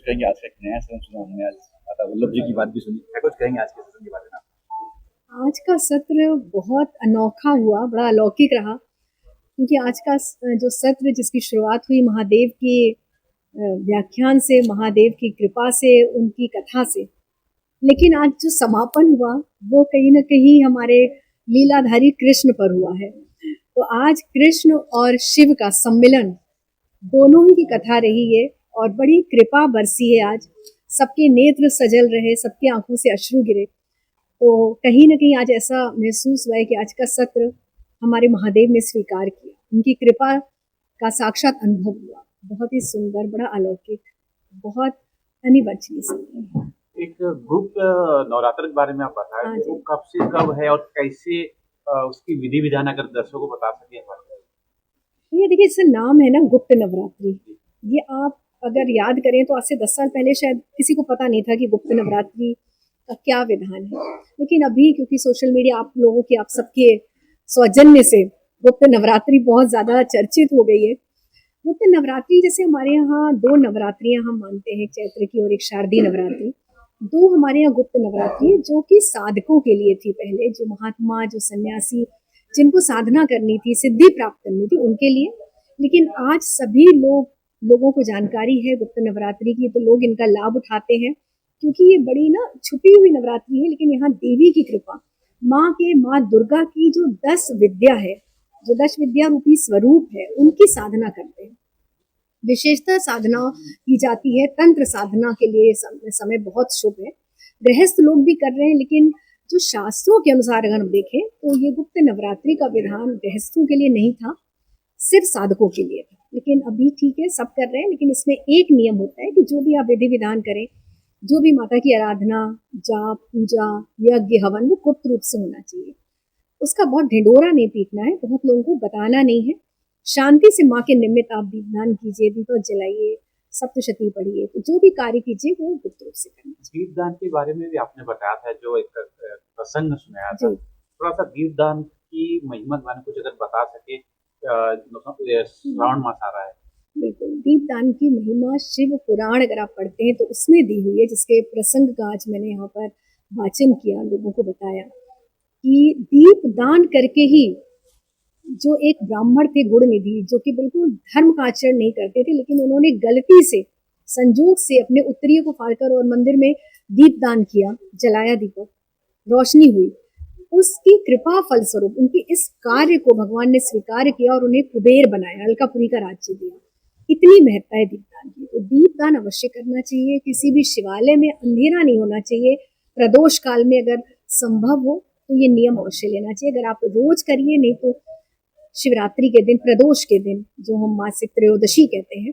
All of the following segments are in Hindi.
कहेंगे आज का एक नया सेशन सुना हमने, आज माता वल्लभ जी की बात भी सुनी, क्या कुछ कहेंगे आज के सेशन के बारे में आज का सत्र बहुत अनोखा हुआ, बड़ा अलौकिक रहा, क्योंकि आज का जो सत्र जिसकी शुरुआत हुई महादेव के व्याख्यान से, महादेव की कृपा से, उनकी कथा से, लेकिन आज जो समापन हुआ वो कहीं ना कहीं हमारे लीलाधारी कृष्ण पर हुआ है। तो आज कृष्ण और शिव का सम्मिलन दोनों ही की कथा रही है और बड़ी कृपा बरसी है। आज सबके नेत्र सजल रहे, सबकी आंखों से अश्रु गिरे। तो कहीं ना कहीं आज ऐसा महसूस हुआ है कि आज का सत्र हमारे महादेव ने स्वीकार किया, उनकी कृपा का साक्षात अनुभव हुआ। बहुत ही सुंदर, बड़ा अलौकिक, बहुत अनिवर्चनीय सत्र। एक गुप्त नवरात्र के बारे में आप बता रहे थे, वो कब से कब है और कैसे उसकी विधि विधान अगर दर्शकों को बता सके हमारे। ये देखिए, इसका नाम है ना गुप्त नवरात्रि। ये आप अगर याद करें तो आज से 10 साल पहले शायद किसी को पता नहीं था कि गुप्त नवरात्रि का क्या विधान है, लेकिन अभी क्योंकि सोशल मीडिया आप लोगों की, आप सबके सौजन्य से गुप्त नवरात्रि बहुत ज्यादा चर्चित हो गई है। गुप्त नवरात्रि जैसे हमारे यहाँ 2 नवरात्रियां हम मानते हैं, चैत्र की और एक शारदीय नवरात्रि। 2 हमारे यहाँ गुप्त नवरात्रि जो कि साधकों के लिए थी, पहले जो महात्मा, जो सन्यासी, जिनको साधना करनी थी, सिद्धि प्राप्त करनी थी, उनके लिए। लेकिन आज सभी लोगों को जानकारी है गुप्त नवरात्रि की, तो लोग इनका लाभ उठाते हैं, क्योंकि ये बड़ी ना छुपी हुई नवरात्रि है। लेकिन यहाँ देवी की कृपा, माँ दुर्गा की जो 10 विद्या है, जो 10 विद्या रूपी स्वरूप है, उनकी साधना करते हैं। विशेषतः साधना की जाती है तंत्र साधना के लिए। समय बहुत शुभ है, गृहस्थ लोग भी कर रहे हैं, लेकिन जो शास्त्रों के अनुसार अगर हम देखें तो ये गुप्त नवरात्रि का विधान गृहस्थों के लिए नहीं था, सिर्फ साधकों के लिए था। लेकिन अभी ठीक है, सब कर रहे हैं, लेकिन इसमें एक नियम होता है कि जो भी आप विधि विधान करें, जो भी माता की आराधना, जाप, पूजा, यज्ञ, हवन, वो गुप्त रूप से होना चाहिए। उसका बहुत ढिंढोरा नहीं पीटना है, बहुत लोगों को बताना नहीं है। शांति से माँ के निमित्त आप दीपदान कीजिए, दीपक जलाइए, सप्तशती पढ़िए, तो जो भी कार्य कीजिए वो गुप्त रूप से करना चाहिए। दीपदान के बारे में भी आपने बताया था, जो एक प्रसंग सुनाया था, थोड़ा सा दीपदान की महिमा के बारे में कुछ अगर बता सके। श्रावण मास आ रहा है। बिल्कुल, दीपदान की महिमा शिव पुराण अगर आप पढ़ते हैं तो उसमें दी हुई है, जिसके प्रसंग का आज मैंने यहाँ पर वाचन किया, लोगों को बताया कि दीपदान करके ही जो एक ब्राह्मण थे गुणनिधि, जो कि बिल्कुल धर्म का आचरण नहीं करते थे, लेकिन उन्होंने गलती से, संजोग से अपने उत्तरीय को फाड़कर और मंदिर में दीपदान किया, जलाया दीपक, रोशनी हुई। उसकी कृपा फलस्वरूप उनके इस कार्य को भगवान ने स्वीकार किया और उन्हें कुबेर बनाया, अलकापुरी का राज्य दिया। इतनी महत्ता है दीपदान की, तो दीपदान अवश्य करना चाहिए। किसी भी शिवालय में अंधेरा नहीं होना चाहिए। प्रदोष काल में अगर संभव हो तो ये नियम अवश्य लेना चाहिए। अगर आप रोज करिए, नहीं तो शिवरात्रि के दिन, प्रदोष के दिन, जो हम मासिक त्रयोदशी कहते हैं,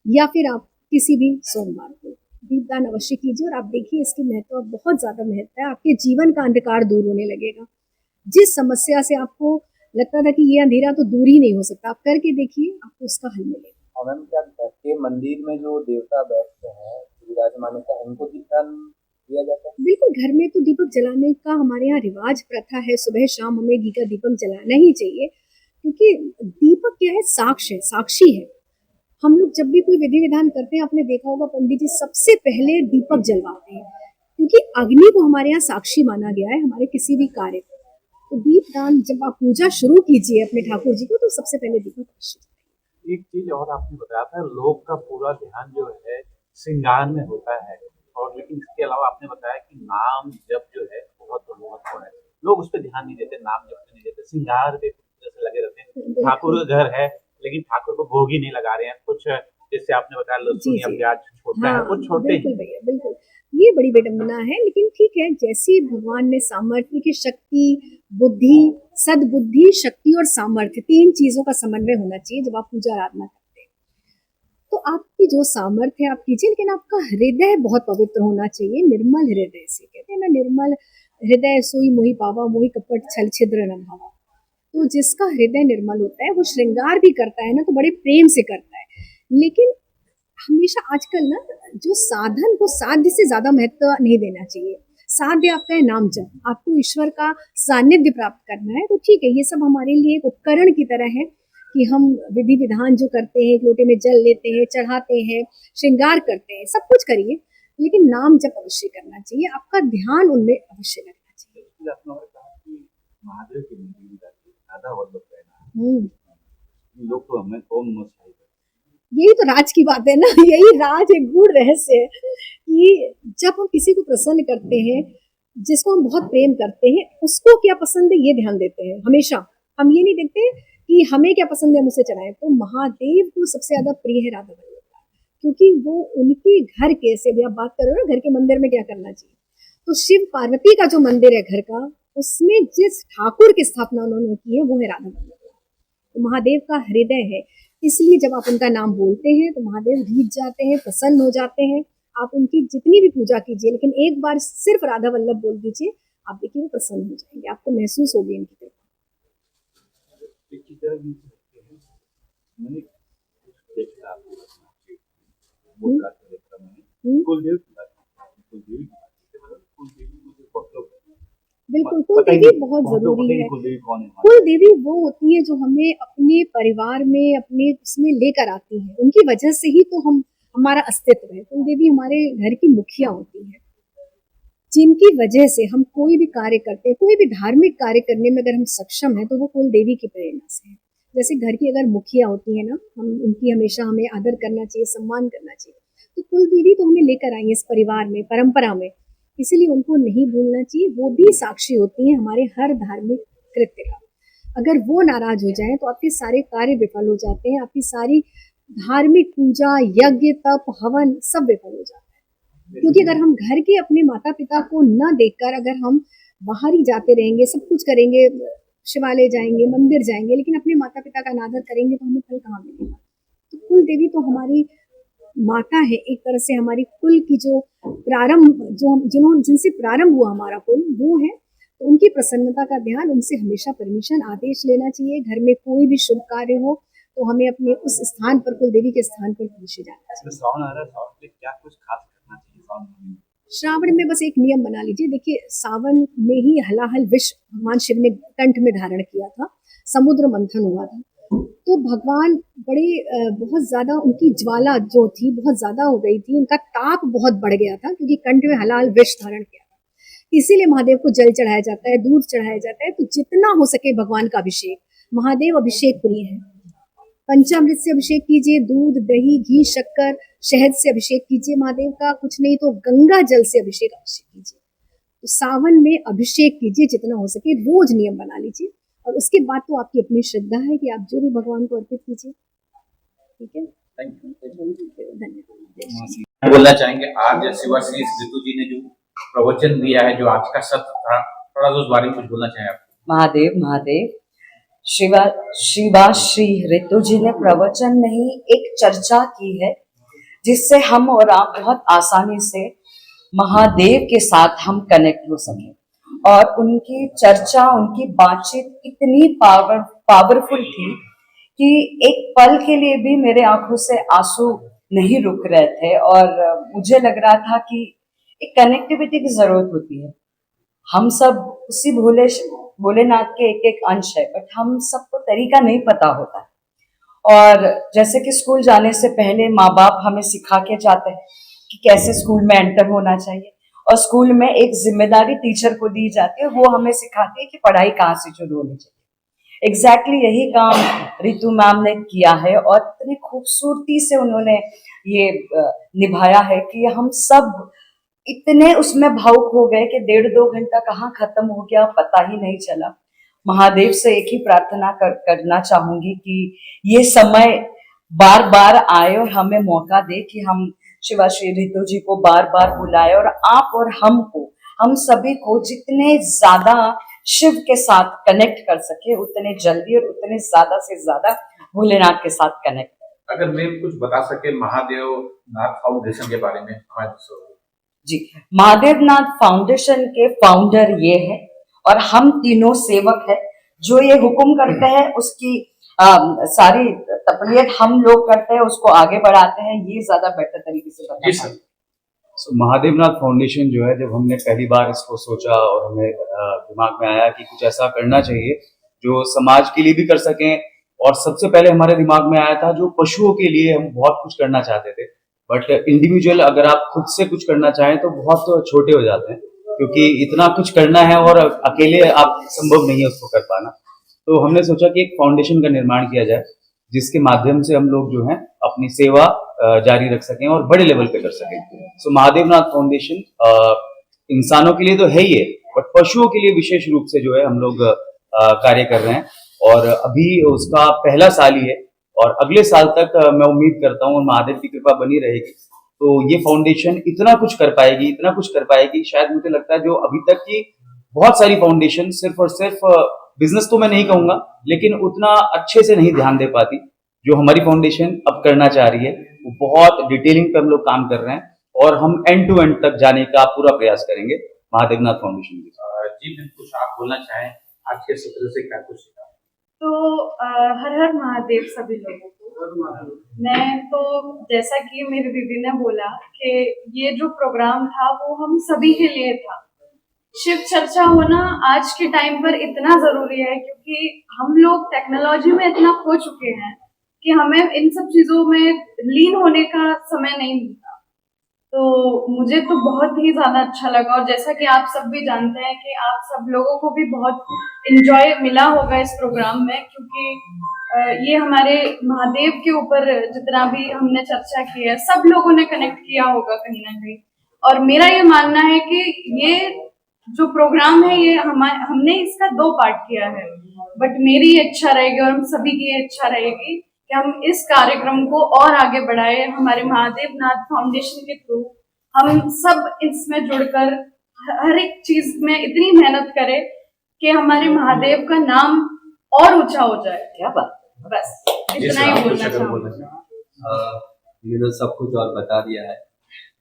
या फिर आप किसी भी सोमवार को दीपदान अवश्य कीजिए। और आप देखिए इसकी महत्व, बहुत ज्यादा महत्व है। आपके जीवन का अंधकार दूर होने लगेगा। जिस समस्या से आपको लगता था कि ये अंधेरा तो दूर ही नहीं हो सकता, आप करके देखिए, आपको उसका हल मिलेगा। और मैम, क्या घर के मंदिर में जो देवता बैठते हैं, विराजमान होते हैं, उनको दीपदान दिया जाता है? बिल्कुल, घर में तो दीपक जलाने का हमारे यहाँ रिवाज, प्रथा है। सुबह शाम हमें घी का दीपक जलाना ही चाहिए, क्योंकि दीपक क्या है, साक्ष्य है, साक्षी है। हम लोग जब भी कोई विधि विधान करते हैं, आपने देखा होगा पंडित जी सबसे पहले दीपक जलवाते हैं, क्योंकि अग्नि को हमारे यहाँ साक्षी माना गया है हमारे किसी भी कार्य को। तो दीपदान, जब आप पूजा शुरू कीजिए अपने ठाकुर जी को, तो सबसे पहले दीपक अवश्य। एक चीज और आपने बताया था, लोग का पूरा ध्यान जो है श्रृंगार में होता है, और लेकिन इसके अलावा आपने बताया कि नाम जप जो है बहुत महत्वपूर्ण है। लोग उस पर ध्यान नहीं देते, नाम जप पे नहीं देते, श्रृंगार पे जैसे लगे रहते हैं। ठाकुर का घर है, लेकिन ठाकुर को भोग ही नहीं लगा रहे हैं। कुछ जैसे आपने बताया, लहसुन या प्याज छोड़ता है, वो छोड़ते बिल्कुल भैया, बिल्कुल, ये बड़ी विडंबना है। लेकिन ठीक है, जैसी भगवान ने सामर्थ्य की शक्ति, बुद्धि, सद्बुद्धि, शक्ति और सामर्थ्य, 3 चीजों का समन्वय होना चाहिए जब आप पूजा आराधना करते हैं। तो आपकी जो सामर्थ्य है आप कीजिए, लेकिन आपका हृदय बहुत पवित्र होना चाहिए, निर्मल हृदय से। कहते हैं ना, निर्मल हृदय सोई मोहि पावा, मोहि कपट छल छिद्र न भावा। तो जिसका हृदय निर्मल होता है वो श्रृंगार भी करता है ना, तो बड़े प्रेम से करता है। लेकिन हमेशा आजकल ना, जो साधन को साध्य से ज्यादा महत्व नहीं देना चाहिए। साध्य आपका है नाम जप, आपको ईश्वर का सानिध्य प्राप्त करना है, तो ठीक है, ये सब हमारे लिए एक उपकरण की तरह है। कि हम विधि विधान जो करते हैं, एक लोटे में जल लेते हैं, चढ़ाते हैं, श्रृंगार करते हैं, सब कुछ करिए, लेकिन नाम जप अवश्य करना चाहिए, आपका ध्यान उनमें अवश्य लगना चाहिए। इसलिए आपने और कहा कि महादेव के मंदिर में जाके राधा वल्लभ कहना लोग तो हमें ओम नमः शिवाय कहते हैं। यही तो राज की बात है ना, यही राज एक गूढ़ रहस्य है कि जब हम किसी को प्रसन्न करते हैं, जिसको हम बहुत प्रेम करते हैं, उसको क्या पसंद है ये ध्यान देते हैं हमेशा। हम ये नहीं देखते कि हमें क्या पसंद है हम उसे चढ़ाएं। तो महादेव को सबसे ज्यादा प्रिय है राधा वल्लभ, क्योंकि वो उनके घर के से भी आप बात करो ना, घर के मंदिर में क्या करना चाहिए, तो शिव पार्वती का जो मंदिर है घर का, उसमें जिस ठाकुर की स्थापना उन्होंने की है वो है राधा वल्लभ। तो महादेव का हृदय है, इसलिए जब आप उनका नाम बोलते हैं तो महादेव रीझ जाते हैं, प्रसन्न हो जाते हैं। आप उनकी जितनी भी पूजा कीजिए, लेकिन एक बार सिर्फ राधा वल्लभ बोल दीजिए, आप देखिए वो प्रसन्न हो जाएंगे, आपको महसूस होगी इनकी कृपा। एक चीज़ और भी है, मैंने देखा आपको बहुत देखा मैंने कुलदेव की बात कुलदेवी की बात मतलब कुलदेवी मुझे बहुत लोग बिल्कुल, पता ही कुलदेवी नहीं, बहुत बहुत लोग पता ही जरूरी नहीं है। कुलदेवी कौन है। कुलदेवी वो होती है जो हमें अपने परिवार में, अपने उसमें लेकर आती है, उनकी वजह से ही तो हम हमारा अस्तित्व है। कुलदेवी हमारे घर की मुखिया होती है, जिनकी वजह से हम कोई भी कार्य करते हैं, कोई भी धार्मिक कार्य करने में अगर हम सक्षम हैं तो वो कुलदेवी की प्रेरणा से है। जैसे घर की अगर मुखिया होती है ना, हम उनकी हमेशा हमें आदर करना चाहिए, सम्मान करना चाहिए। तो कुलदेवी तो हमें लेकर आई है इस परिवार में, परंपरा में, इसीलिए उनको नहीं भूलना चाहिए। वो भी साक्षी होती हैं हमारे हर धार्मिक कृत्य का। अगर वो नाराज हो जाए तो आपके सारे कार्य विफल हो जाते हैं, आपकी सारी धार्मिक पूजा, यज्ञ, तप, हवन सब विफल हो जाता है। क्योंकि अगर हम घर के अपने माता पिता को न देखकर अगर हम बाहर ही जाते रहेंगे, सब कुछ करेंगे, शिवालय जाएंगे, मंदिर जाएंगे, लेकिन अपने माता पिता का अनादर करेंगे तो हमें फल कहाँ मिलेगा। तो कुल देवी तो हमारी माता है, एक तरह से हमारी कुल की जो प्रारंभ, जिनसे प्रारंभ हुआ हमारा कुल, वो है। तो उनकी प्रसन्नता का ध्यान, उनसे हमेशा परमिशन, आदेश लेना चाहिए। घर में कोई भी शुभ कार्य हो तो हमें अपने उस स्थान पर, कुल देवी के स्थान पर पहुंचे जाना चाहिए। सावन आ रहा है, सावन में क्या कुछ खास करना चाहिए सावन में? श्रावण में बस एक नियम बना लीजिए। देखिए, सावन में ही हलाहल विष भगवान शिव ने कंठ में धारण किया था, समुद्र मंथन हुआ था, तो भगवान बड़े बहुत ज्यादा, उनकी ज्वाला जो थी बहुत ज्यादा हो गई थी, उनका ताप बहुत बढ़ गया था, क्योंकि कंठ में हलाहल विष धारण किया था। इसीलिए महादेव को जल चढ़ाया जाता है, दूध चढ़ाया जाता है। तो जितना हो सके भगवान का अभिषेक, महादेव अभिषेक प्रिय है। पंचामृत से अभिषेक कीजिए, दूध, दही, घी, शक्कर, शहद से अभिषेक कीजिए महादेव का, कुछ नहीं तो गंगा जल से अभिषेक अवश्य कीजिए। तो सावन में अभिषेक कीजिए जितना हो सके, रोज नियम बना लीजिए, और उसके बाद तो आपकी अपनी श्रद्धा है कि आप जो भी भगवान को अर्पित कीजिए। ठीक है, धन्यवाद। बोलना चाहेंगे आज शिवाश्री ऋतु जी ने जो प्रवचन दिया है, जो आज का सत्र था, थोड़ा सा उस बारे में कुछ बोलना चाहें आप? महादेव महादेव, शिवा श्री ऋतु जी ने प्रवचन नहीं, एक चर्चा की है, जिससे हम और आप बहुत आसानी से महादेव के साथ हम कनेक्ट हो सके। और उनकी चर्चा, उनकी बातचीत इतनी पावरफुल थी कि एक पल के लिए भी मेरे आंखों से आंसू नहीं रुक रहे थे, और मुझे लग रहा था कि एक कनेक्टिविटी की जरूरत होती है। हम सब उसी भोलेनाथ के एक एक अंश है, बट हम सबको तरीका नहीं पता होता। और जैसे कि स्कूल जाने से पहले माँ बाप हमें सिखा के जाते हैं कि कैसे स्कूल में एंटर होना चाहिए, और स्कूल में एक जिम्मेदारी टीचर को दी जाती है, वो हमें सिखाती है कि पढ़ाई कहाँ से शुरू होनी चाहिए। एग्जैक्टली यही काम रितु मैम ने किया है, और इतनी खूबसूरती से उन्होंने ये निभाया है कि हम सब इतने उसमें भावुक हो गए कि 1.5-2 घंटा कहाँ खत्म हो गया पता ही नहीं चला। महादेव से एक ही प्रार्थना करना चाहूंगी कि ये समय बार बार आए और हमें मौका दे कि हम शिवाश्री ऋतु जी को बार बार बुलाए, और आप और हम सभी को जितने ज्यादा शिव के साथ कनेक्ट कर सके, उतने जल्दी और उतने ज्यादा से ज्यादा भोलेनाथ के साथ कनेक्ट। अगर मैं कुछ बता सके महादेव नाथ फाउंडेशन के बारे में हमारे दोस्तों जी, महादेव नाथ फाउंडेशन के फाउंडर ये है, और हम तीनों सेवक है। जो ये हुक्म करते हैं उसकी सारी तकलीफ हम लोग करते हैं, उसको आगे बढ़ाते हैं। ये ज्यादा बेटर तरीके से बताते हैं। महादेवनाथ फाउंडेशन जो है, जब हमने पहली बार इसको सोचा और हमें दिमाग में आया कि कुछ ऐसा करना चाहिए जो समाज के लिए भी कर सकें, और सबसे पहले हमारे दिमाग में आया था जो पशुओं के लिए हम बहुत कुछ करना चाहते थे, बट इंडिविजुअल अगर आप खुद से कुछ करना चाहें तो बहुत छोटे हो जाते हैं, क्योंकि इतना कुछ करना है और अकेले आप संभव नहीं है उसको कर पाना। तो हमने सोचा कि एक फाउंडेशन का निर्माण किया जाए जिसके माध्यम से हम लोग जो है अपनी सेवा जारी रख सकें और बड़े लेवल पे कर सकें। सो महादेवनाथ फाउंडेशन इंसानों के लिए तो है ही है, बट पशुओं के लिए विशेष रूप से जो है हम लोग कार्य कर रहे हैं और अभी उसका पहला साल ही है और अगले साल तक मैं उम्मीद करता हूँ महादेव की कृपा बनी रहेगी तो ये फाउंडेशन इतना कुछ कर पाएगी, शायद मुझे लगता है जो अभी तक की बहुत सारी फाउंडेशन सिर्फ और सिर्फ बिजनेस तो मैं नहीं कहूंगा लेकिन उतना अच्छे से नहीं ध्यान दे पाती। जो हमारी फाउंडेशन अब करना चाह रही है वो बहुत डिटेलिंग पे हम लोग काम कर रहे हैं और हम एंड टू एंड तक जाने का पूरा प्रयास करेंगे महादेवनाथ फाउंडेशन के। जी बिल्कुल, कुछ आप बोलना चाहें आज के सत्र से क्या कुछ सीखा? तो हर हर महादेव सभी लोगों को। मैं तो जैसा कि मेरी दीदी ने बोला कि ये जो प्रोग्राम था वो हम सभी के लिए था। शिव चर्चा होना आज के टाइम पर इतना जरूरी है क्योंकि हम लोग टेक्नोलॉजी में इतना खो चुके हैं कि हमें इन सब चीजों में लीन होने का समय नहीं मिलता। तो मुझे तो बहुत ही ज्यादा अच्छा लगा और जैसा कि आप सब भी जानते हैं कि आप सब लोगों को भी बहुत एंजॉय मिला होगा इस प्रोग्राम में, क्योंकि ये हमारे महादेव के ऊपर जितना भी हमने चर्चा की है सब लोगों ने कनेक्ट किया होगा कहीं ना कहीं। और मेरा ये मानना है कि ये जो प्रोग्राम है ये हमने इसका 2 पार्ट किया है, बट मेरी इच्छा रहेगी और हम सभी की इच्छा रहेगी कि हम इस कार्यक्रम को और आगे बढ़ाए। हमारे महादेवनाथ फाउंडेशन के थ्रू हम सब इसमें जुड़कर हर एक चीज में इतनी मेहनत करें कि हमारे महादेव का नाम और ऊंचा हो जाए। क्या बात। बस इतना ही बोलना चाहूँगी। मैंने सब कुछ और बता दिया है,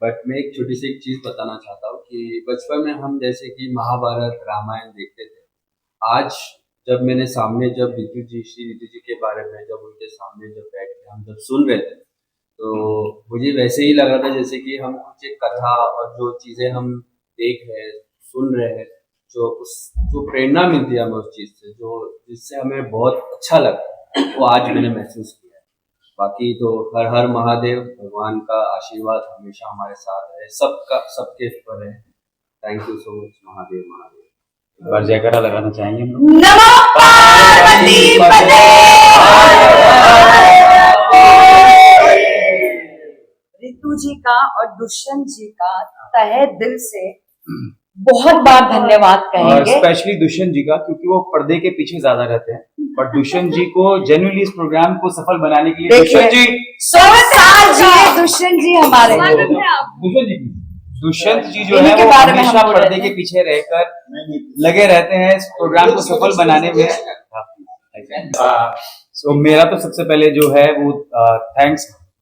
बट मैं एक छोटी सी एक चीज बताना चाहता हूँ कि बचपन में हम जैसे कि महाभारत रामायण देखते थे, आज जब मैंने सामने जब श्री ऋतु जी के बारे में जब उनके सामने जब बैठ के हम जब सुन रहे थे तो मुझे वैसे ही लग रहा था जैसे कि हम कुछ एक कथा और जो चीजें हम देख रहे हैं सुन रहे हैं जो प्रेरणा मिलती है हमें उस चीज से, जो जिससे हमें बहुत अच्छा लगता है वो आज मैंने महसूस किया है। बाकी तो हर हर महादेव, भगवान का आशीर्वाद हमेशा हमारे साथ है, सबके ऊपर है। Thank you so much Mahadev. एक बार जयकारा लगाना चाहेंगे हम लोग। नमो पार्वती पते। रितु जी का और दुष्यंत जी का तहे दिल से बहुत बार धन्यवाद कहेंगे, स्पेशली दुष्यंत जी का, क्योंकि वो पर्दे के पीछे ज्यादा रहते हैं, बट दुष्यंत जी को जेन्युइनली इस प्रोग्राम को सफल बनाने के लिए दुष्यंत जी 100 साल जिए दुष्यंत जी हमारे। दुष्यंत जी जो है वो हमेशा पर्दे के पीछे रहकर लगे रहते हैं इस प्रोग्राम को सफल बनाने में। सो मेरा तो सबसे पहले जो है वो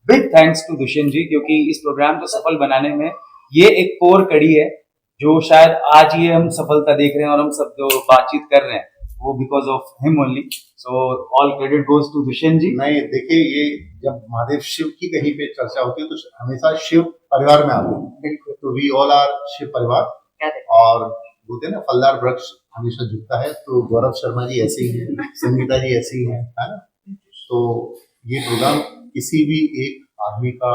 बिग थैंक्स टू दुष्यंत जी, क्योंकि इस प्रोग्राम को सफल बनाने में ये एक कोर कड़ी है जो शायद आज ये हम सफलता देख रहे हैं और हम सब जो बातचीत कर रहे हैं वो because of him only. So all credit goes to Dushyant ji. नहीं, देखिए ये जब महादेव शिव की कहीं पे चर्चा होती है तो हमेशा शिव परिवार में आते हैं। बिल्कुल, तो वी ऑल आर शिव परिवार। और बोलते हैं ना फलदार वृक्ष हमेशा झुकता है, तो गौरव शर्मा जी ऐसे ही है, संगीता जी ऐसे ही है ना। तो ये प्रोग्राम किसी भी एक आदमी का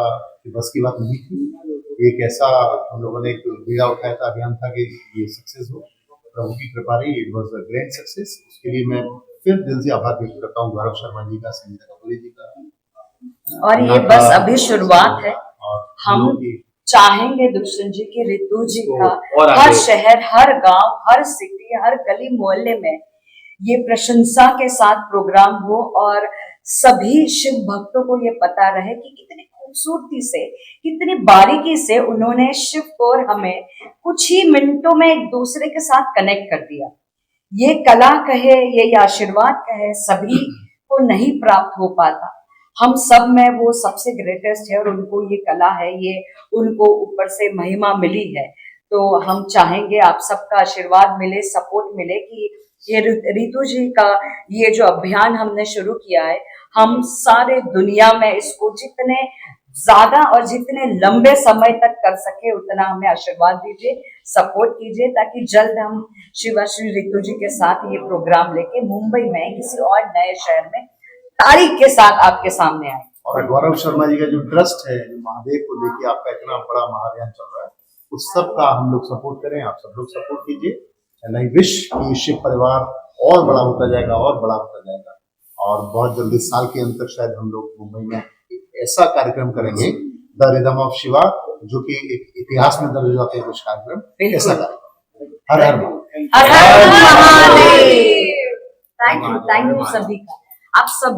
बस की बात नहीं थी, एक ऐसा हम लोगों ने एक बीड़ा उठाया था, अभियान था कि ये सक्सेस हो, प्रभु की कृपा रही, it was a great success. उसके लिए मैं फिर दिल से आभार व्यक्त करता हूँ गौरव शर्मा जी का, संगीता कपूरी जी का। और ये बस अभी शुरुआत है, हम चाहेंगे दुष्यंत जी की, रितु जी का हर शहर, हर गांव, हर सिटी, हर गली मोहल्ले में ये प्रशंसा के साथ प्रोग्राम हो और सभी शिव भक्तों को ये पता रहे कि कितनी खूबसूरती से, कितनी बारीकी से उन्होंने शिव को और हमें कुछ ही मिनटों में एक दूसरे के साथ कनेक्ट कर दिया। ये कला कहे, ये आशीर्वाद कहे, सभी को नहीं प्राप्त हो पाता। हम सब में वो सबसे ग्रेटेस्ट है और उनको ये कला है, ये उनको ऊपर से महिमा मिली है। तो हम चाहेंगे आप सबका आशीर्वाद मिले, सपोर्ट मिले कि ये रितु जी का ये जो अभियान हमने शुरू किया है, हम सारे दुनिया में इसको जितने ज्यादा और जितने लंबे समय तक कर सके उतना हमें आशीर्वाद दीजिए, सपोर्ट कीजिए, ताकि जल्द हम शिवाश्री रितु जी के साथ ये प्रोग्राम लेके मुंबई में किसी और नए शहर में तारीख के साथ आपके सामने आए। और गौरव शर्मा जी का जो ट्रस्ट है, जो महादेव को लेके आपका इतना बड़ा महाअभियान चल रहा है, उस सब का हम लोग सपोर्ट करें, आप सब लोग सपोर्ट कीजिए। एंड आई विश कि शिव परिवार और बड़ा होता जाएगा और बड़ा होता जाएगा, और बहुत जल्दी साल के अंत तक शायद हम लोग मुंबई में ऐसा कार्यक्रम करेंगे, द रिदम ऑफ शिवा, जो कि एक इतिहास में दर्ज हो जाते हैं कुछ कार्यक्रम, ऐसा कार्यक्रम। हर हर हर हर महादेव। थैंक यू सभी का, आप सब